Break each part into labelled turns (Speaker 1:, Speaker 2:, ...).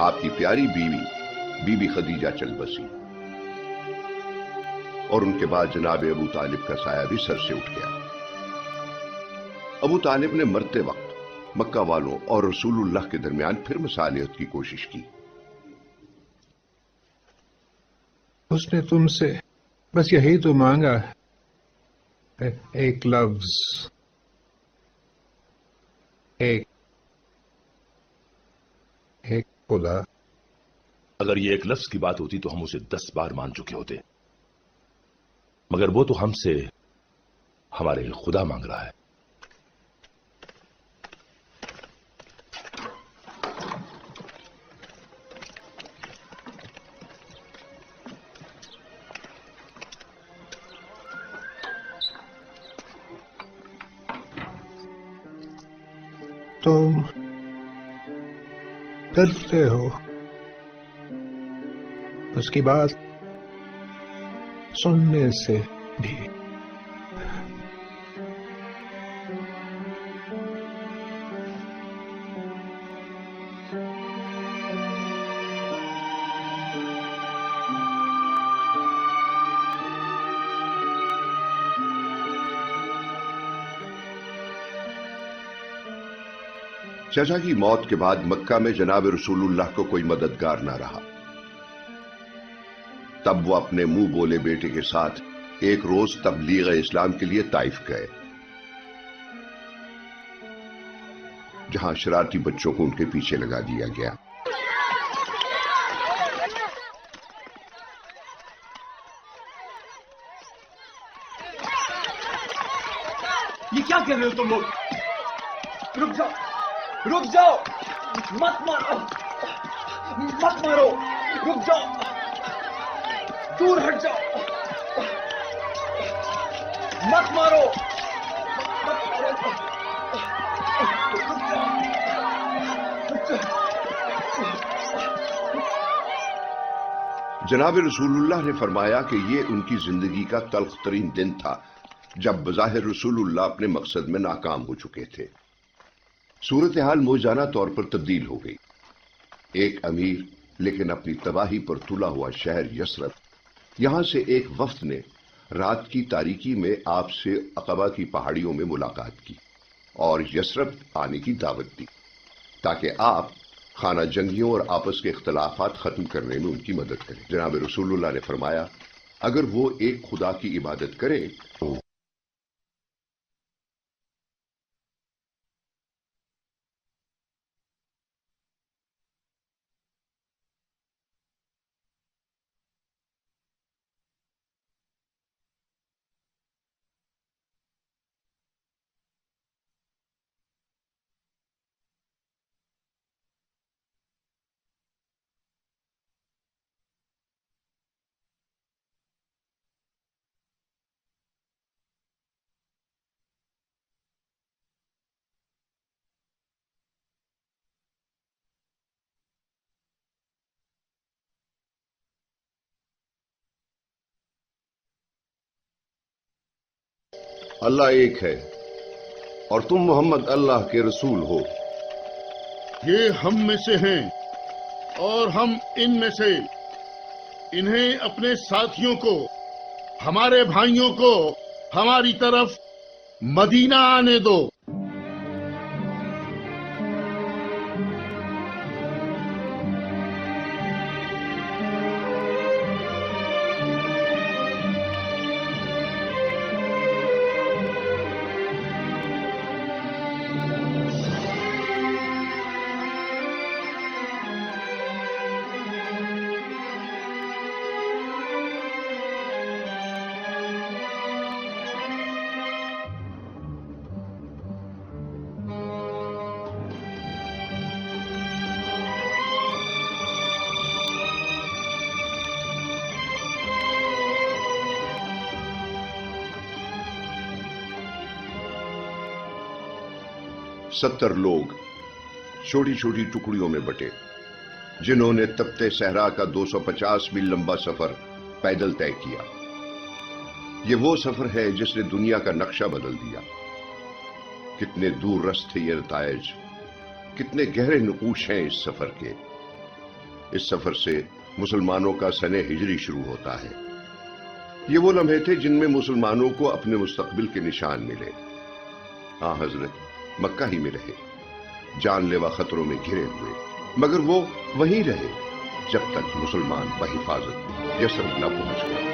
Speaker 1: آپ کی پیاری بیوی بی بی خدیجہ چل بسی، اور ان کے بعد جناب ابو طالب کا سایہ بھی سر سے اٹھ گیا۔ ابو طالب نے مرتے وقت مکہ والوں اور رسول اللہ کے درمیان پھر مصالحت کی کوشش کی۔
Speaker 2: اس نے تم سے بس یہی تو مانگا، ایک لفظ، ایک خدا۔
Speaker 3: اگر یہ ایک لفظ کی بات ہوتی تو ہم اسے 10 بار مان چکے ہوتے، مگر وہ تو ہم سے ہمارے خدا مانگ رہا ہے۔
Speaker 2: تم ڈرتے ہو اس کی بات سننے سے بھی۔
Speaker 1: چچا کی موت کے بعد مکہ میں جناب رسول اللہ کو کوئی مددگار نہ رہا۔ تب وہ اپنے منہ بولے بیٹے کے ساتھ ایک روز تبلیغ اسلام کے لیے طائف گئے، جہاں شرارتی بچوں کو ان کے پیچھے لگا دیا گیا۔
Speaker 4: یہ کیا کر رہے ہو تم لوگ؟ رک جاؤ، رک جاؤ، مت مارو، مت مارو، رک جاؤ، دور ہٹ جاؤ، مت مارو،
Speaker 1: جناب رسول اللہ نے فرمایا کہ یہ ان کی زندگی کا تلخ ترین دن تھا، جب بظاہر رسول اللہ اپنے مقصد میں ناکام ہو چکے تھے۔ صورتحال موجانہ طور پر تبدیل ہو گئی۔ ایک امیر لیکن اپنی تباہی پر تلا ہوا شہر یثرب، یہاں سے ایک وفد نے رات کی تاریکی میں آپ سے عقبہ کی پہاڑیوں میں ملاقات کی اور یثرب آنے کی دعوت دی تاکہ آپ خانہ جنگیوں اور آپس کے اختلافات ختم کرنے میں ان کی مدد کریں۔ جناب رسول اللہ نے فرمایا، اگر وہ ایک خدا کی عبادت کریں تو اللہ ایک ہے اور تم محمد اللہ کے رسول ہو۔
Speaker 5: یہ ہم میں سے ہیں اور ہم ان میں سے، انہیں اپنے ساتھیوں کو، ہمارے بھائیوں کو ہماری طرف مدینہ آنے دو۔
Speaker 1: ستر لوگ چھوٹی چھوٹی ٹکڑیوں میں بٹے، جنہوں نے تپتے صحرا کا 250 میل لمبا سفر پیدل طے کیا۔ یہ وہ سفر ہے جس نے دنیا کا نقشہ بدل دیا۔ کتنے دور رس تھے یہ نتائج، کتنے گہرے نقوش ہیں اس سفر کے۔ इस सफर से मुसलमानों का सने हिजरी शुरू होता है। ये वो लम्हे थे जिनमें मुसलमानों को अपने मुस्तकबिल के निशान मिले। हाँ हजरत मक्का ही में रहे, जानलेवा खतरों में घिरे हुए, मगर वो वहीं रहे जब तक मुसलमान बहिफाजत यसरब न पहुंच गए।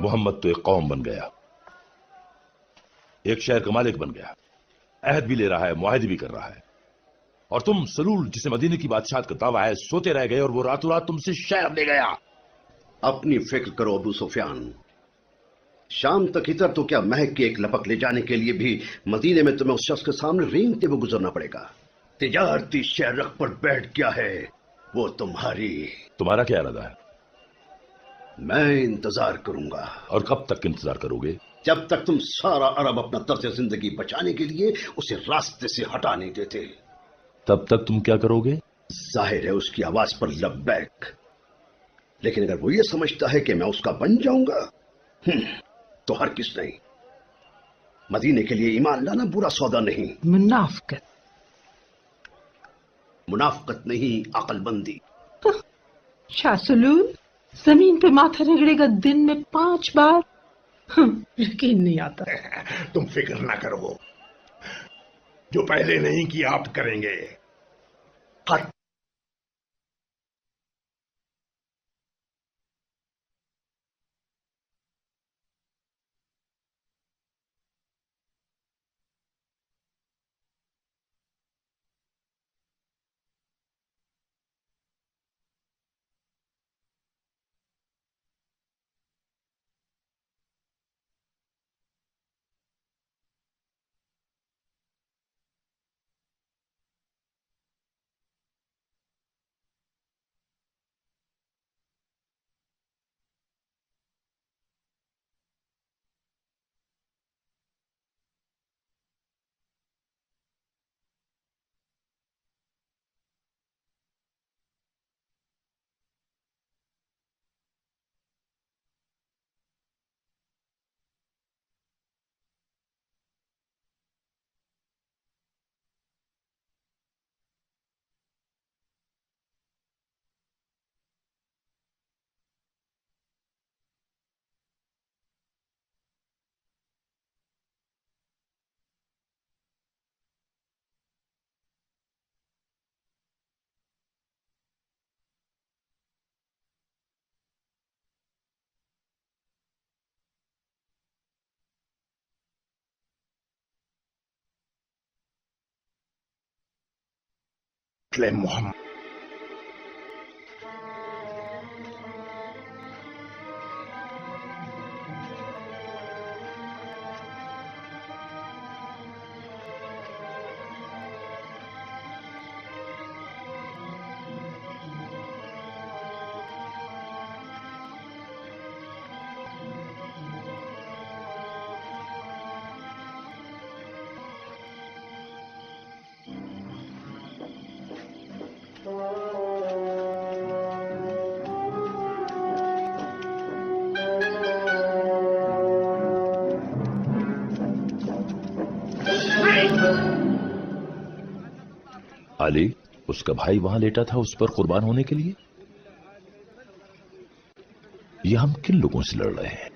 Speaker 3: मोहम्मद तो एक कौम बन गया, एक शहर का मालिक बन गया, अहद भी ले रहा है, मुआहिद भी कर रहा है। और तुम सलूल, जिसे मदीने की बादशाहत का दावा है, सोते रह गए और वो रातों रात तुमसे शहर ले गया।
Speaker 6: अपनी फिक्र करो अबू सुफियान। शाम तक इधर तो क्या महक की एक लपक ले जाने के लिए भी मदीने में तुम्हें उस शख्स के सामने रेंगते हुए गुजरना पड़ेगा। तिजारती शहर पर बैठ गया है वो
Speaker 3: तुम्हारा क्या इरादा है?
Speaker 6: मैं इंतजार करूंगा।
Speaker 3: और कब तक इंतजार करोगे?
Speaker 6: जब तक तुम सारा अरब अपना तर्ज जिंदगी बचाने के लिए उसे रास्ते से हटा नहीं देते।
Speaker 3: तब तक तुम क्या करोगे?
Speaker 6: जाहिर है उसकी आवाज पर लब्बैक, लेकिन अगर वो ये समझता है कि मैं उसका बन जाऊंगा तो हर किस नहीं। मदीने के लिए ईमान लाना बुरा सौदा नहीं। मुनाफकत नहीं, अक्लमंदी।
Speaker 7: शाह सलूल जमीन पे माथा रगड़ेगा दिन में 5 बार। यकीन नहीं आता।
Speaker 5: तुम फिक्र ना करो, जो पहले नहीं किया आप करेंगे। मोहम्मद
Speaker 3: अली, उसका भाई वहां लेटा था उस पर कुर्बान होने के लिए। ये हम किन लोगों से लड़ रहे हैं?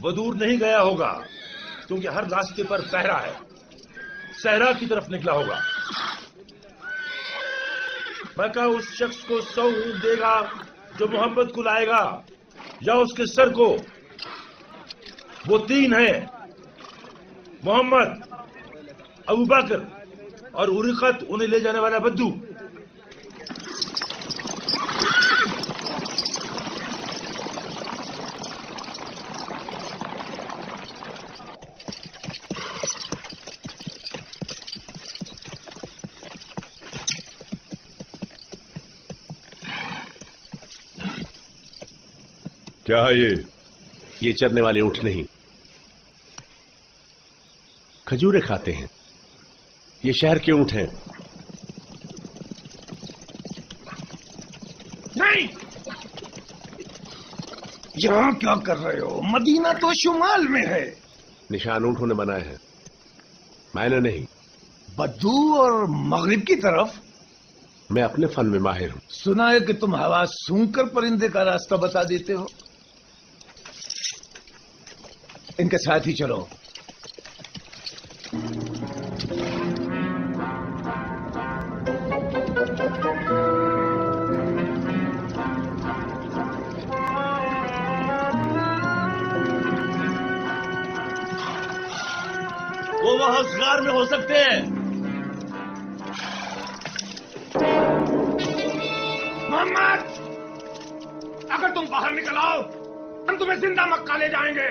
Speaker 3: वो दूर नहीं गया होगा, क्योंकि हर रास्ते पर पहरा है, सहरा की तरफ निकला होगा। मक्का उस शख्स को 100 ऊंट देगा जो मोहम्मद को लाएगा, या उसके सर को। वो 3 है, मोहम्मद, अबू बकर और उरिकत, उन्हें ले जाने वाला बद्दू।
Speaker 8: क्या है ये?
Speaker 9: ये चरने वाले ऊंट नहीं,
Speaker 6: खजूरें खाते हैं। ये शहर के ऊंट हैं।
Speaker 8: नहीं, यहाँ क्या कर रहे हो? मदीना तो शुमाल में है।
Speaker 6: निशान ऊंटों ने बनाए हैं, मैंने नहीं।
Speaker 8: बद्दू और मगरिब की तरफ?
Speaker 6: मैं अपने फन में माहिर हूं।
Speaker 8: सुना है कि तुम हवा सूंघकर परिंदे का रास्ता बता देते हो। इनके साथ ही चलो।
Speaker 3: वो वहां उस गार में हो सकते हैं।
Speaker 8: मोहम्मद, अगर तुम बाहर निकल आओ, हम तुम्हें जिंदा मक्का ले जाएंगे।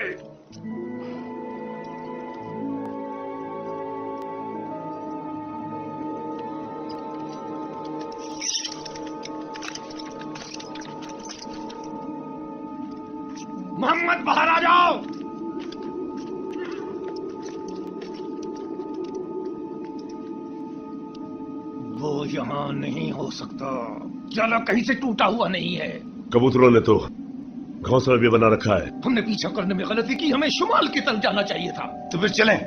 Speaker 8: मोहम्मद, बाहर आ जाओ। वो यहाँ नहीं हो सकता। जाला कहीं से टूटा हुआ नहीं है।
Speaker 3: कबूतरों ने तो घोंसला भी बना रखा है।
Speaker 8: हमने पीछा करने में गलती की, हमें शुमाल की तरफ जाना चाहिए था।
Speaker 9: तो फिर चलें,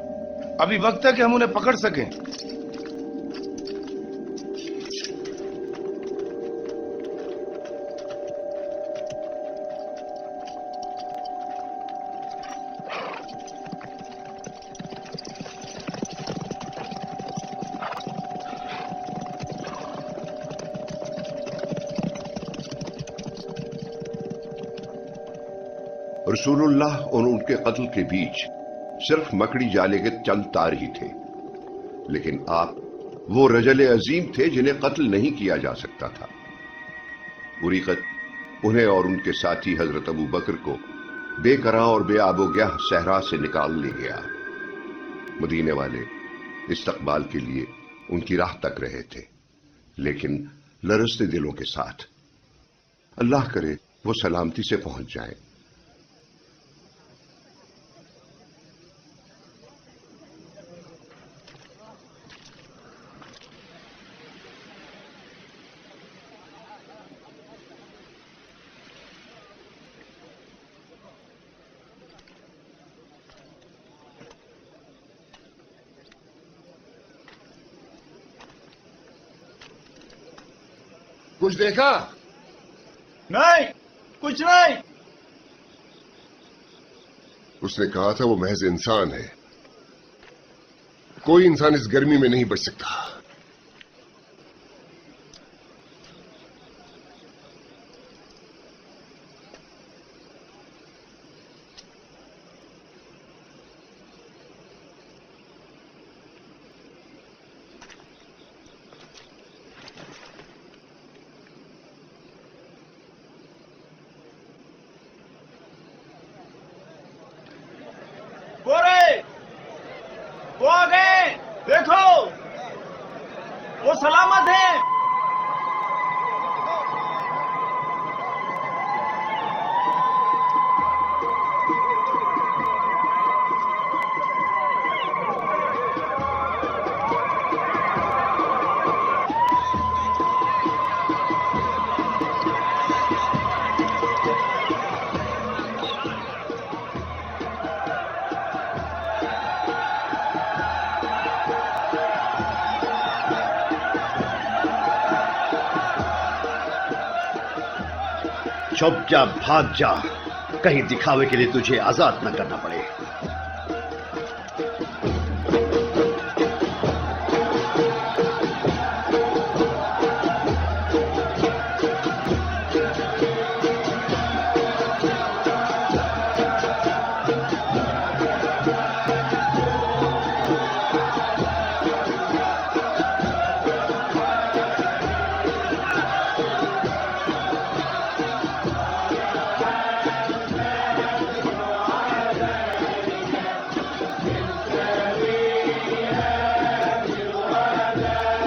Speaker 9: अभी वक्त है कि हम उन्हें पकड़ सकें।
Speaker 1: रसूलुल्लाह और उनके कत्ल के बीच सिर्फ मकड़ी जाले के चंद तार ही थे, लेकिन आप वो रजल अजीम थे जिन्हें कत्ल नहीं किया जा सकता था। उरीकत उन्हें और उनके साथी हजरत अबू बकर को बेकरां और बेआबोग्याह सहरा से निकाल ले गया। मदीने वाले इस्तकबाल के लिए उनकी राह तक रहे थे, लेकिन लरजते दिलों के साथ। अल्लाह करे वो सलामती से पहुंच जाएं।
Speaker 9: कुछ देखा?
Speaker 8: नहीं, कुछ नहीं।
Speaker 9: उसने कहा था वो महज इंसान है। कोई इंसान इस गर्मी में नहीं बच सकता।
Speaker 8: वो आ गए, देखो, वो सलामत है।
Speaker 6: चुप जा, भाग जा, कहीं दिखावे के लिए तुझे आजाद न करना पड़े।